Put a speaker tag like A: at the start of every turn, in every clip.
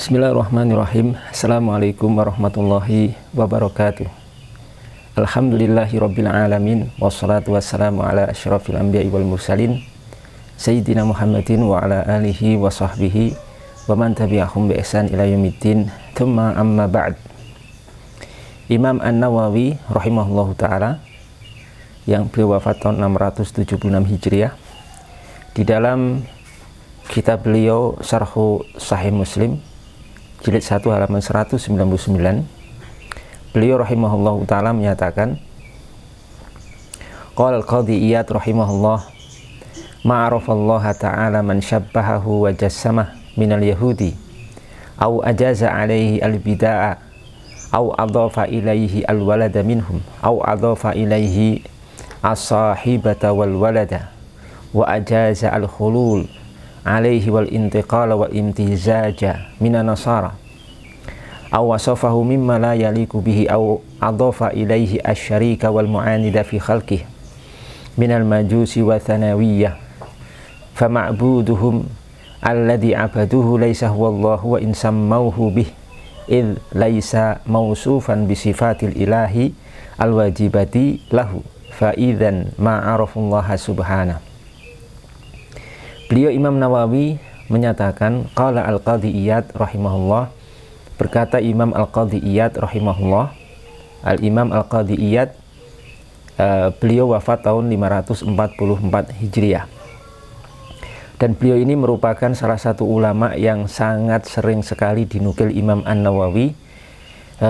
A: Bismillahirrahmanirrahim. Assalamualaikum warahmatullahi wabarakatuh. Alhamdulillahirabbil alamin wassalatu wassalamu ala asyrafil anbiya'i wal mursalin sayyidina Muhammadin wa ala alihi wa sahbihi wa man tabi'ahum bi ihsan ila yaumiddin. Tsumma amma ba'd. Imam An-Nawawi rahimahullahu taala yang beliau wafat tahun 676 Hijriah, di dalam kitab beliau Syarhu Sahih Muslim jilid 1 halaman 199, beliau rahimahullahu ta'ala menyatakan, qala al-Qadhi Iyad rahimahullah, ma'arafallaha ta'ala man syabbahahu wa jassamah minal yahudi au ajaza alaihi al-bida'a au adhafa ilaihi al-walada minhum au adhafa ilaihi as-sahibata wal walada wa ajaza al-khulul alaihi wal intiqala wal imtizaja minan nasara aw wasafahu mimma la yaliku bihi aw adhafa ilaihi asy-syarika wal mu'anida fi khalqihi minal majusi wa thanawiyyah fa ma'buduhum alladhi abaduhu laysa huwa Allah wa in sammauhu bih id laysa mawsufan bi sifatil ilahi al wajibati lahu fa idzan ma'arafullaha subhanahu. Beliau Imam Nawawi menyatakan, qala al-Qadhi Iyad rahimahullah, berkata Imam al-Qadhi Iyad rahimahullah, al-Imam al-Qadhi Iyad beliau wafat tahun 544 Hijriah, dan beliau ini merupakan salah satu ulama yang sangat sering sekali dinukil Imam An-Nawawi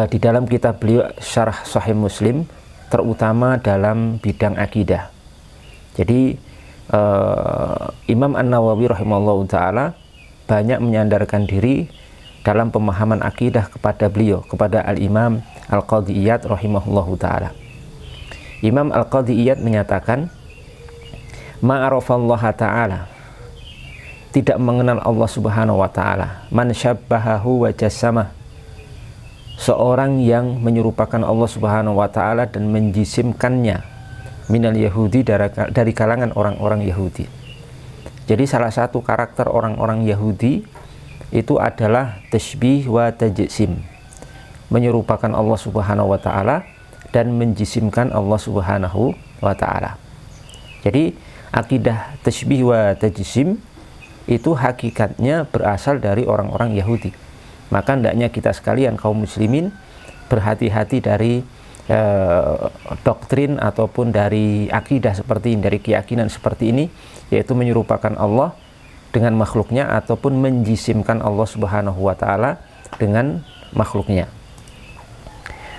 A: di dalam kitab beliau Syarh Sahih Muslim, terutama dalam bidang akidah. Jadi Imam An-Nawawi rahimahullah ta'ala banyak menyandarkan diri dalam pemahaman akidah kepada beliau, kepada Al-Imam Al-Qadhi Iyad rahimahullah ta'ala. Imam Al-Qadhi Iyad menyatakan, ma'arafallaha ta'ala, tidak mengenal Allah subhanahu wa ta'ala, man syabbahahu wa jassamah, seorang yang menyerupakan Allah subhanahu wa ta'ala dan menjisimkannya minal Yahudi, dari kalangan orang-orang Yahudi. Jadi salah satu karakter orang-orang Yahudi itu adalah tasybih wa tajsim, menyerupakan Allah subhanahu wa ta'ala dan menjisimkan Allah subhanahu wa ta'ala. Jadi akidah tasybih wa tajsim itu hakikatnya berasal dari orang-orang Yahudi. Maka hendaknya kita sekalian kaum muslimin berhati-hati dari doktrin ataupun dari akidah seperti ini, dari keyakinan seperti ini, yaitu menyerupakan Allah dengan makhluknya ataupun menjisimkan Allah subhanahu wa ta'ala dengan makhluknya.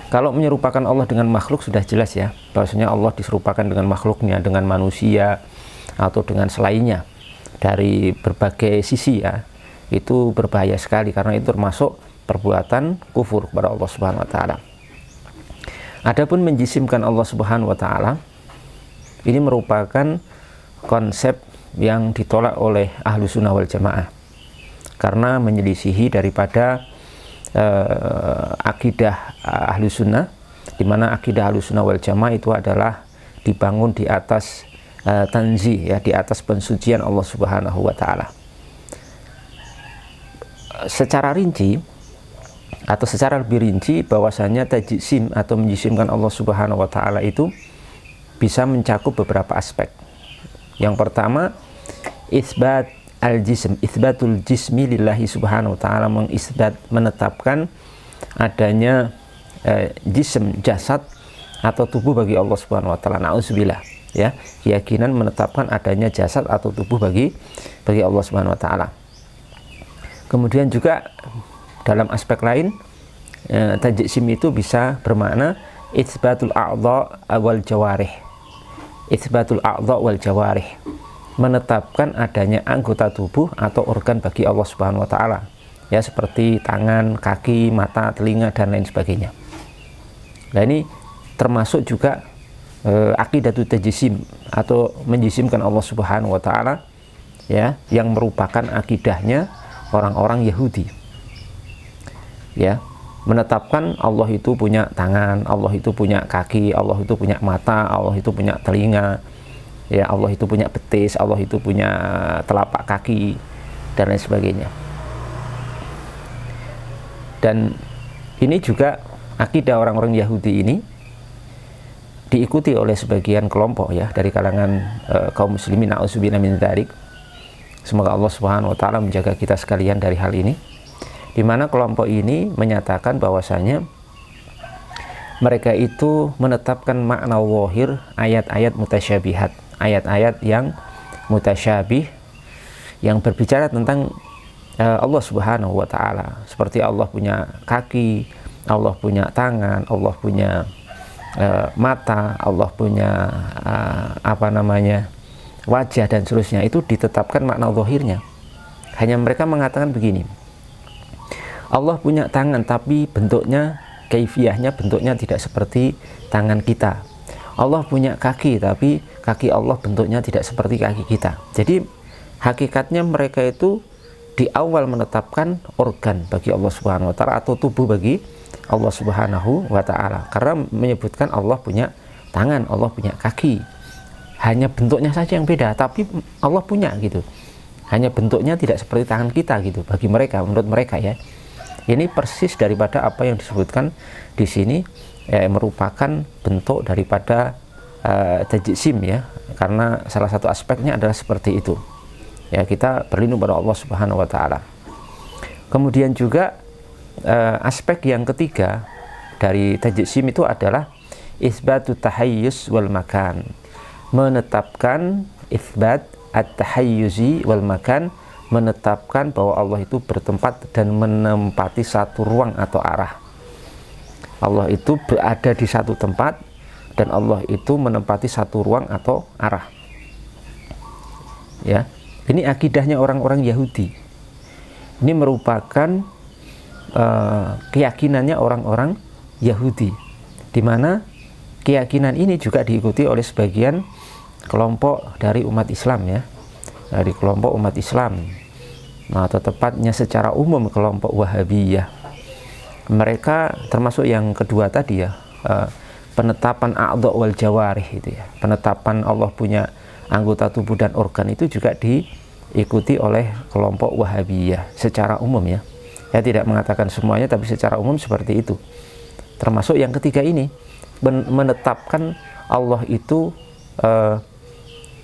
A: Kalau menyerupakan Allah dengan makhluk sudah jelas ya, bahwasanya Allah diserupakan dengan makhluknya, dengan manusia atau dengan selainnya dari berbagai sisi ya, itu berbahaya sekali karena itu termasuk perbuatan kufur kepada Allah subhanahu wa ta'ala. Adapun menjisimkan Allah subhanahu wa ta'ala, ini merupakan konsep yang ditolak oleh ahlu sunnah wal jamaah karena menyelisihi daripada akidah ahlu sunnah, di mana akidah ahlu sunnah wal jamaah itu adalah dibangun di atas tanzih ya, di atas pensucian Allah subhanahu wa ta'ala. Secara rinci atau secara lebih rinci, bahwasanya tajsim atau menjisimkan Allah subhanahu wa ta'ala itu bisa mencakup beberapa aspek. Yang pertama, isbat al-jism, isbatul jismi lillahi subhanahu wa ta'ala, menetapkan adanya jism, jasad atau tubuh bagi Allah subhanahu wa ta'ala. Na'udzubillah ya, keyakinan menetapkan adanya jasad atau tubuh bagi Allah subhanahu wa ta'ala. Kemudian juga dalam aspek lain, tajsim itu bisa bermakna itsbatul a'dha wal jawarih. Itsbatul a'dha wal jawarih, menetapkan adanya anggota tubuh atau organ bagi Allah subhanahu wa ta'ala ya, seperti tangan, kaki, mata, telinga dan lain sebagainya. Nah ini termasuk juga aqidatul tajsim atau menjisimkan Allah subhanahu wa ta'ala ya, yang merupakan akidahnya orang-orang Yahudi ya, menetapkan Allah itu punya tangan, Allah itu punya kaki, Allah itu punya mata, Allah itu punya telinga ya, Allah itu punya betis, Allah itu punya telapak kaki dan lain sebagainya. Dan ini juga akidah orang-orang Yahudi ini diikuti oleh sebagian kelompok ya dari kalangan kaum muslimin, na'udzubillah min dzalik. Semoga Allah Subhanahu wa taala menjaga kita sekalian dari hal ini, di mana kelompok ini menyatakan bahwasanya mereka itu menetapkan makna zahir ayat-ayat mutasyabihat, ayat-ayat yang mutasyabih yang berbicara tentang Allah Subhanahu wa taala, seperti Allah punya kaki, Allah punya tangan, Allah punya mata, Allah punya wajah dan seterusnya. Itu ditetapkan makna zahirnya. Hanya mereka mengatakan begini, Allah punya tangan tapi bentuknya, kaifiyahnya, bentuknya tidak seperti tangan kita. Allah punya kaki tapi kaki Allah bentuknya tidak seperti kaki kita. Jadi hakikatnya mereka itu di awal menetapkan organ bagi Allah Subhanahu wa taala atau tubuh bagi Allah Subhanahu wa taala, karena menyebutkan Allah punya tangan, Allah punya kaki. Hanya bentuknya saja yang beda, tapi Allah punya gitu. Hanya bentuknya tidak seperti tangan kita gitu bagi mereka, menurut mereka ya. Ini persis daripada apa yang disebutkan di sini, merupakan bentuk daripada tajsim ya, karena salah satu aspeknya adalah seperti itu. Ya, kita berlindung pada Allah Subhanahu wa taala. Kemudian juga aspek yang ketiga dari tajsim itu adalah isbatu tahayyuz wal makan. Menetapkan isbat at-tahayyuzi wal makan, menetapkan bahwa Allah itu bertempat dan menempati satu ruang atau arah. Allah itu berada di satu tempat dan Allah itu menempati satu ruang atau arah. Ya, ini akidahnya orang-orang Yahudi. Ini merupakan keyakinannya orang-orang Yahudi, di mana keyakinan ini juga diikuti oleh sebagian kelompok dari umat Islam ya, dari kelompok umat Islam, atau tepatnya secara umum kelompok Wahabiyah. Mereka termasuk yang kedua tadi ya, penetapan a'dha wal jawarih itu ya, penetapan Allah punya anggota tubuh dan organ, itu juga diikuti oleh kelompok Wahabiyah secara umum ya. Saya tidak mengatakan semuanya, tapi secara umum seperti itu. Termasuk yang ketiga ini, menetapkan Allah itu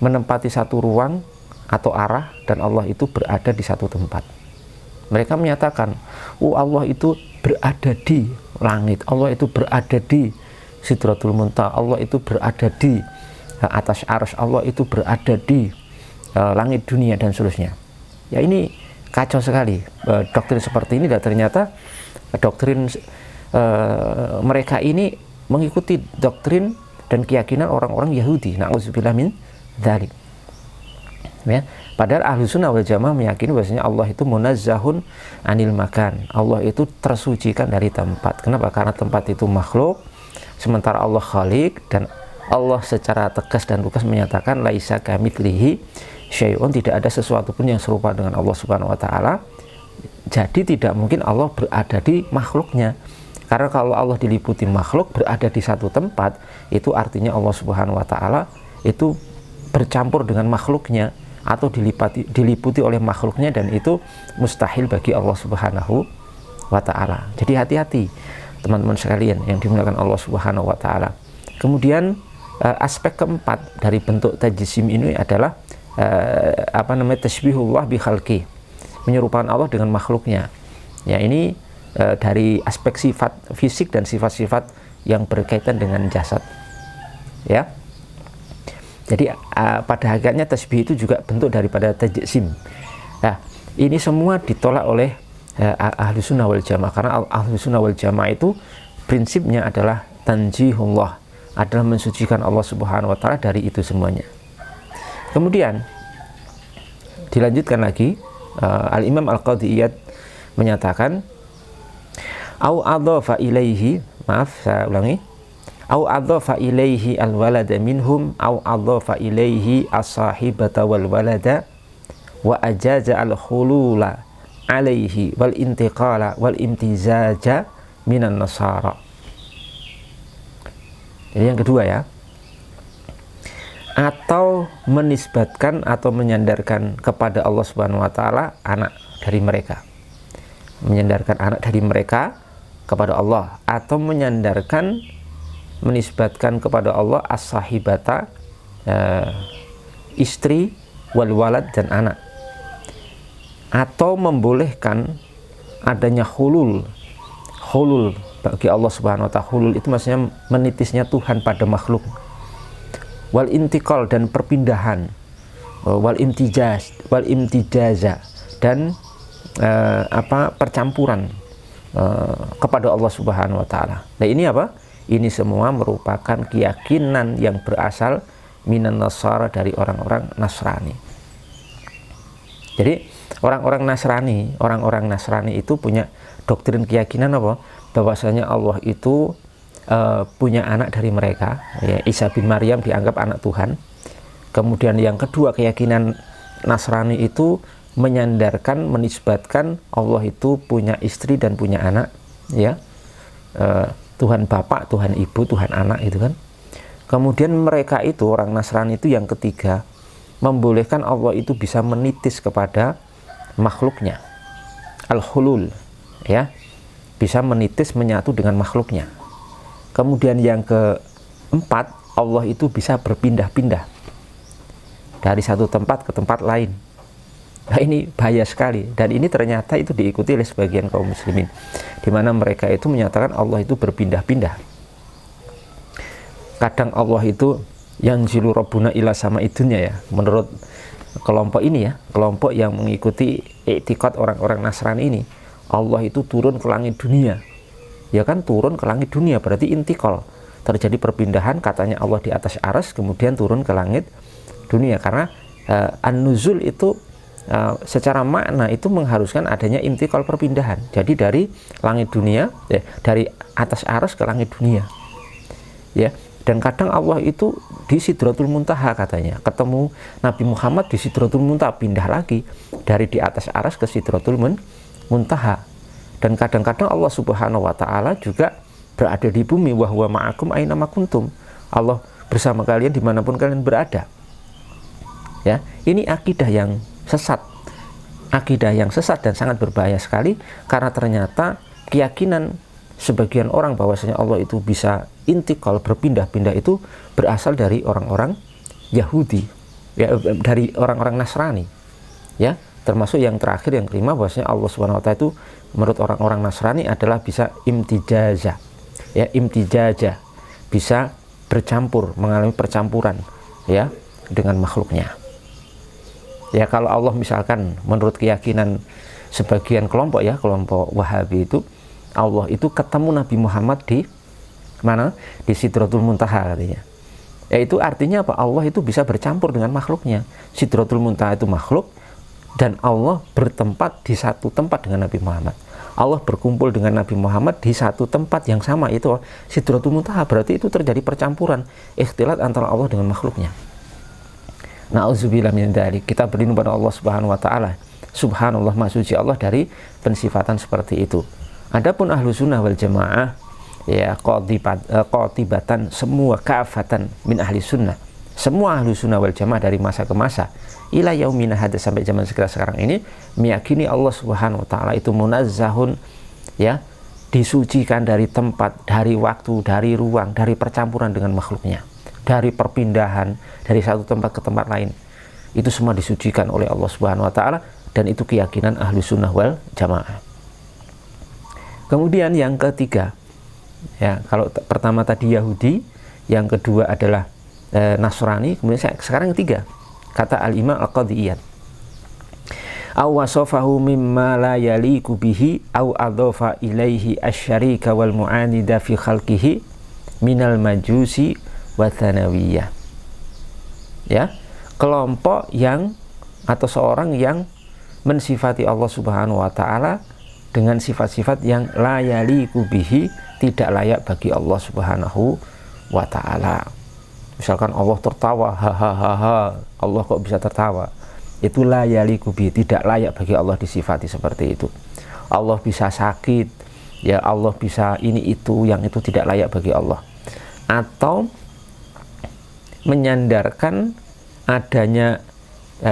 A: menempati satu ruang atau arah, dan Allah itu berada di satu tempat. Mereka menyatakan, Allah itu berada di langit, Allah itu berada di Sidratul Muntaha, Allah itu berada di atas arsy, Allah itu berada di langit dunia dan seterusnya. Ya, ini kacau sekali doktrin seperti ini, dan ternyata doktrin mereka ini mengikuti doktrin dan keyakinan orang-orang Yahudi. Na'udzubillah min dzalik. Ya, padahal ahlu sunnah wal jamaah meyakini bahwasanya Allah itu munazzahun anil makan. Allah itu tersucikan dari tempat. Kenapa? Karena tempat itu makhluk, sementara Allah khaliq, dan Allah secara tegas dan lugas menyatakan laisa kamitslihi syai'un, tidak ada sesuatu pun yang serupa dengan Allah Subhanahu wa taala. Jadi tidak mungkin Allah berada di makhluknya. Karena kalau Allah diliputi makhluk berada di satu tempat, itu artinya Allah Subhanahu wa taala itu bercampur dengan makhluknya atau diliputi oleh makhluknya, dan itu mustahil bagi Allah Subhanahu wa taala. Jadi hati-hati teman-teman sekalian yang dimuliakan Allah Subhanahu wa taala. Kemudian aspek keempat dari bentuk tajsim ini adalah tasbihullah bi khalqi, menyerupakan Allah dengan makhluknya. Ya, ini dari aspek sifat fisik dan sifat-sifat yang berkaitan dengan jasad. Ya. Jadi pada hakikatnya tasbih itu juga bentuk daripada tajsim. Nah, ini semua ditolak oleh ahlu sunnah wal jamaah, karena ahlu sunnah wal jamaah itu prinsipnya adalah tanzihullah, adalah mensucikan Allah Subhanahu wa taala dari itu semuanya. Kemudian dilanjutkan lagi, Al-Imam Al-Qadhi Iyad menyatakan au adhafa ilaihi, maaf saya ulangi, au adhafa ilaihi al-walada minhum au adhafa ilaihi as-sahibata wal walada wa ajaza al-khulula alaihi wal intiqala wal imtizaja minan nasara. Jadi yang kedua ya, atau menisbatkan atau menyandarkan kepada Allah Subhanahu wa taala anak dari mereka, menyandarkan anak dari mereka kepada Allah, atau menisbatkan kepada Allah as-sahibata, istri, wal walad, dan anak, atau membolehkan adanya hulul bagi Allah Subhanahu wa ta'ala. Hulul itu maksudnya menitisnya Tuhan pada makhluk. Wal intiqal, dan perpindahan. Wal imtijaza, dan percampuran kepada Allah Subhanahu wa ta'ala. Nah, ini apa? Ini semua merupakan keyakinan yang berasal minan nasara, dari orang-orang Nasrani. Jadi orang-orang Nasrani itu punya doktrin keyakinan apa? Bahwasanya Allah itu punya anak dari mereka, ya, Isa bin Maryam dianggap anak Tuhan. Kemudian yang kedua, keyakinan Nasrani itu menisbatkan Allah itu punya istri dan punya anak, ya, Tuhan Bapak, Tuhan Ibu, Tuhan Anak, itu kan. Kemudian mereka itu, orang Nasrani itu yang ketiga, membolehkan Allah itu bisa menitis kepada makhluknya, al-hulul, ya, bisa menitis, menyatu dengan makhluknya. Kemudian yang keempat, Allah itu bisa berpindah-pindah dari satu tempat ke tempat lain. Nah, ini bahaya sekali, dan ini ternyata itu diikuti oleh sebagian kaum muslimin, di mana mereka itu menyatakan Allah itu berpindah-pindah. Kadang Allah itu yang zilu rabbuna ila sama idunya, ya, menurut kelompok ini, ya, kelompok yang mengikuti i'tiqad orang-orang Nasrani ini, Allah itu turun ke langit dunia, ya kan, turun ke langit dunia berarti intikal, terjadi perpindahan, katanya Allah di atas arsy kemudian turun ke langit dunia, karena an-nuzul itu secara makna itu mengharuskan adanya intikal, perpindahan. Jadi dari langit dunia, ya, dari atas arsy ke langit dunia, ya. Dan kadang Allah itu di Sidratul Muntaha, katanya ketemu Nabi Muhammad di Sidratul Muntaha, pindah lagi dari di atas arsy ke Sidratul Muntaha. Dan kadang-kadang Allah Subhanahu wa ta'ala juga berada di bumi, wa huwa ma'akum aina ma kuntum, Allah bersama kalian dimanapun kalian berada, ya. Ini akidah yang sesat dan sangat berbahaya sekali, karena ternyata keyakinan sebagian orang bahwasanya Allah itu bisa intikal, berpindah-pindah, itu berasal dari orang-orang Yahudi, ya, dari orang-orang Nasrani, ya. Termasuk yang terakhir, yang kelima, bahwasanya Allah Subhanahu wa ta'ala itu menurut orang-orang Nasrani adalah bisa imtijaza, ya, imtijaza, bisa bercampur, mengalami percampuran, ya, dengan makhluknya. Ya, kalau Allah misalkan menurut keyakinan sebagian kelompok, ya, kelompok Wahabi itu, Allah itu ketemu Nabi Muhammad di mana? Di Sidratul Muntaha, katanya. Yaitu artinya apa? Allah itu bisa bercampur dengan makhluknya. Sidratul Muntaha itu makhluk, dan Allah bertempat di satu tempat dengan Nabi Muhammad. Allah berkumpul dengan Nabi Muhammad di satu tempat yang sama, itu Sidratul Muntaha. Berarti itu terjadi percampuran, ikhtilat antara Allah dengan makhluknya. Na'udzubillah min dzalik. Kita berlindung pada Allah Subhanahu wa ta'ala. Subhanallah, maha suci Allah dari pensifatan seperti itu. Adapun ahlu sunnah wal jamaah, ya, qatibatan, semua kafatan min ahli sunnah, semua ahlu sunnah wal jamaah dari masa ke masa ila yaumina hadza, sampai zaman sekarang ini, meyakini Allah Subhanahu wa ta'ala itu munazzahun, ya, disucikan dari tempat, dari waktu, dari ruang, dari percampuran dengan makhluknya, dari perpindahan dari satu tempat ke tempat lain. Itu semua disucikan oleh Allah Subhanahu wa ta'ala, dan itu keyakinan ahlu sunnah wal jamaah. Kemudian yang ketiga, ya, kalau pertama tadi Yahudi, yang kedua adalah Nasrani, kemudian sekarang yang ketiga, kata al-Imam al-Qadhiyyat, aw wasafahu mimma la yaliqu bihi aw adhafa ilaihi asy-syarika wal mu'anida fi khalqihi minal majusi wa thanawiyah. Ya, kelompok yang, atau seorang yang mensifati Allah Subhanahu wa ta'ala dengan sifat-sifat yang la yaliqu bihi, tidak layak bagi Allah Subhanahu wa ta'ala. Misalkan Allah tertawa, hahaha, Allah kok bisa tertawa, itu la yaliqu bihi, tidak layak bagi Allah disifati seperti itu. Allah bisa sakit, ya, Allah bisa ini itu, yang itu tidak layak bagi Allah. Atau menyandarkan adanya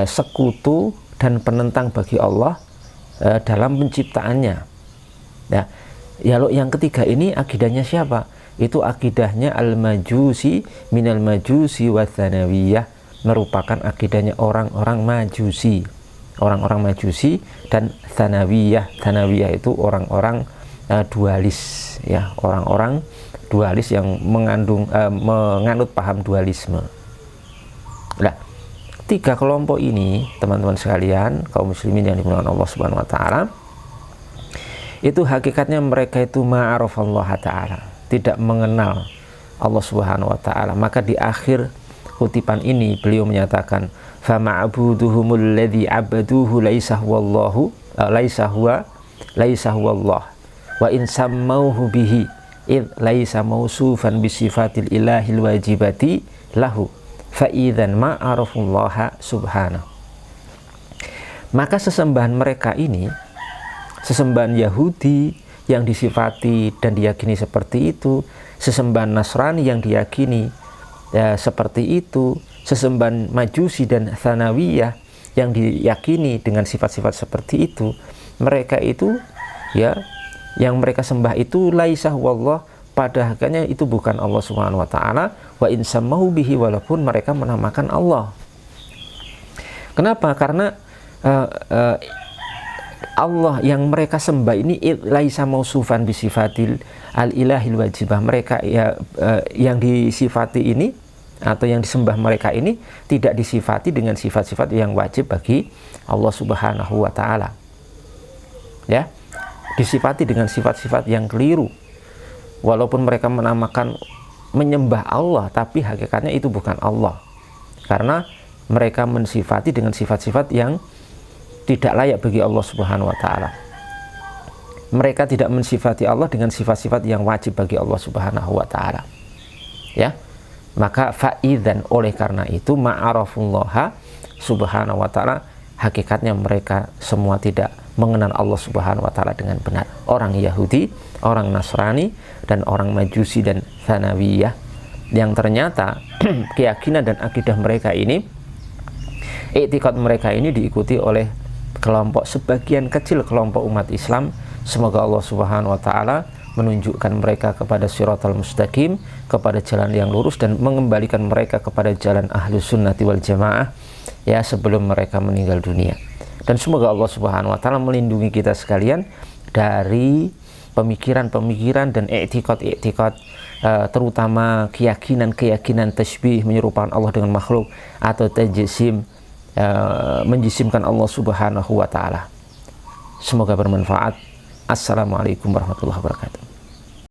A: sekutu dan penentang bagi Allah dalam penciptaannya, Nah, ya lo yang ketiga ini akidahnya siapa? Itu akidahnya al-majusi minal majusi wa tsanawiyah, merupakan akidahnya orang-orang majusi. Orang-orang majusi dan tsanawiyah. Tsanawiyah itu orang-orang dualis, ya, orang-orang dualis yang menganut paham dualisme. Nah, tiga kelompok ini, teman-teman sekalian, kaum muslimin yang dimuliakan Allah Subhanahu wa taala, itu hakikatnya mereka itu ma'arafallah ta'ala, tidak mengenal Allah Subhanahu wa taala. Maka di akhir kutipan ini beliau menyatakan, fa ma'buduhumul ladzi abaduhu laisa huwallahu laisa huwallah wa in sammauhu bihi id laisa mausufan bi sifatil ilahil wajibati lahu fa idzan ma'arafullaha subhanahu. Maka sesembahan mereka ini, sesembahan Yahudi yang disifati dan diyakini seperti itu, sesembahan Nasrani yang diyakini seperti itu, sesembahan Majusi dan Tsanawiyah yang diyakini dengan sifat-sifat seperti itu, mereka itu, ya, yang mereka sembah itu laisa wallah, pada hakikatnya itu bukan Allah Subhanahu wa taala, wa in sammahu bihi, walaupun mereka menamakan Allah. Kenapa? Karena Allah yang mereka sembah ini laisa mausufan bisifatil al-ilahil wajibah. Mereka yang disifati ini atau yang disembah mereka ini tidak disifati dengan sifat-sifat yang wajib bagi Allah Subhanahu wa taala. Ya, disifati dengan sifat-sifat yang keliru. Walaupun mereka menamakan menyembah Allah, tapi hakikatnya itu bukan Allah. Karena mereka mensifati dengan sifat-sifat yang tidak layak bagi Allah Subhanahu wa taala. Mereka tidak mensifati Allah dengan sifat-sifat yang wajib bagi Allah Subhanahu wa taala. Ya. Maka fa'idzan, oleh karena itu ma'arafullaha Subhanahu wa taala, hakikatnya mereka semua tidak mengenal Allah Subhanahu wa taala dengan benar. Orang Yahudi, orang Nasrani, dan orang Majusi dan Tsanawiyah yang ternyata keyakinan dan akidah mereka ini, i'tikad mereka ini diikuti oleh kelompok, sebagian kecil kelompok umat Islam. Semoga Allah Subhanahu wa taala menunjukkan mereka kepada siratal mustaqim, kepada jalan yang lurus, dan mengembalikan mereka kepada jalan ahlus sunnati wal jamaah, ya, sebelum mereka meninggal dunia. Dan semoga Allah Subhanahu wa taala melindungi kita sekalian dari pemikiran-pemikiran dan i'tikad-i'tikad, terutama keyakinan-keyakinan tasbih, menyerupakan Allah dengan makhluk, atau tajsim, menjisimkan Allah Subhanahu wa taala. Semoga bermanfaat. Assalamualaikum warahmatullahi wabarakatuh.